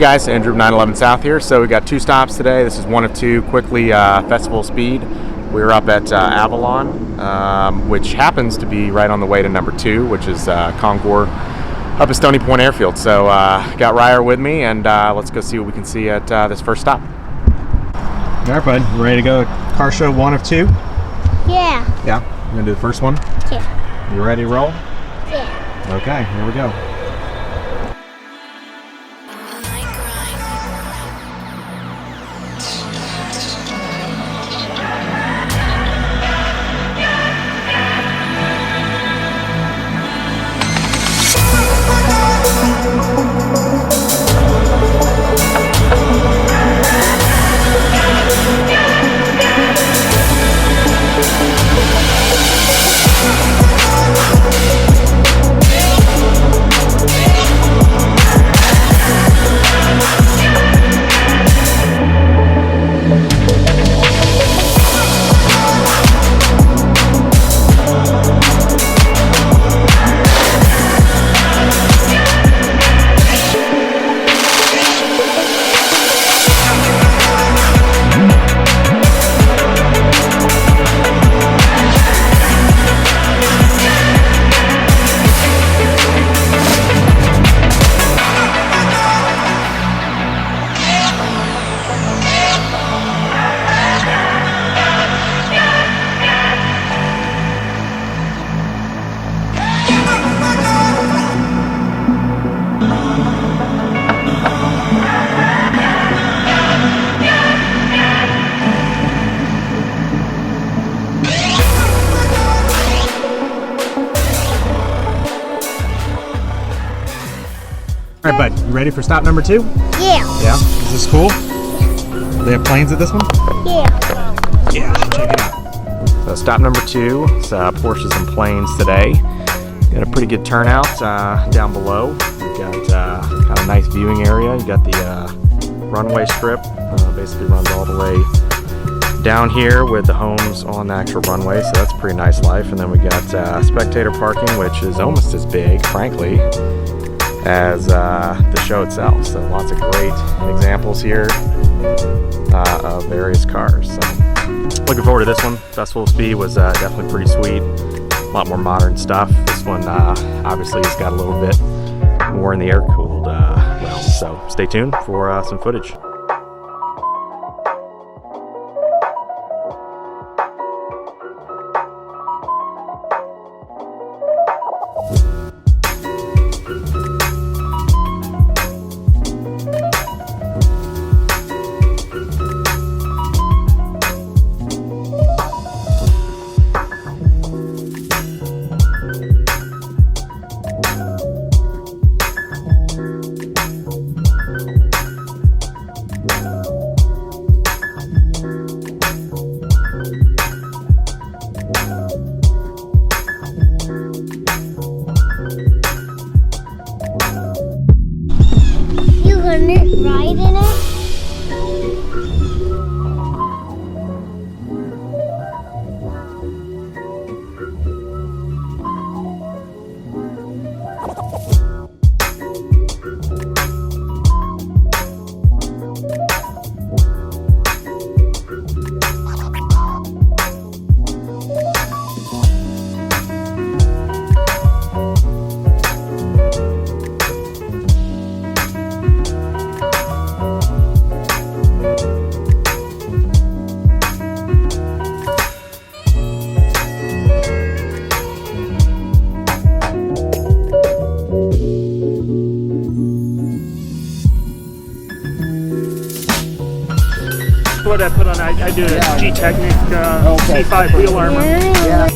guys, Andrew 911 South here. So we got two stops today. This is one of two. Quickly, festival speed. We're up at Avalon, which happens to be right on the way to number 2, which is Concours up at Stoney Pointe Airfield. So got Reiar with me, and let's go see what we can see at this first stop. All right, bud. You ready to go car show 1 of 2? Yeah. Yeah. You gonna do the first one? Yeah. You ready to roll? Yeah. Okay, here we go. All right, bud, you ready for stop number 2? Yeah. Yeah? Is this cool? Do they have planes at this one? Yeah. Yeah, check it out. So stop number 2, it's Porsches and Planes today. Got a pretty good turnout down below. We've got kind of a nice viewing area. You got the runway strip, basically runs all the way down here with the homes on the actual runway, so that's a pretty nice life. And then we got spectator parking, which is almost as big, frankly, as the show itself. So lots of great examples here of various cars. So looking forward to this one. Festival speed was definitely pretty sweet. A lot more modern stuff. This one obviously has got a little bit more in the air-cooled realm. So stay tuned for some footage. Ride in it? What I put on, I do a G-Technic C5 wheel armor. Yeah.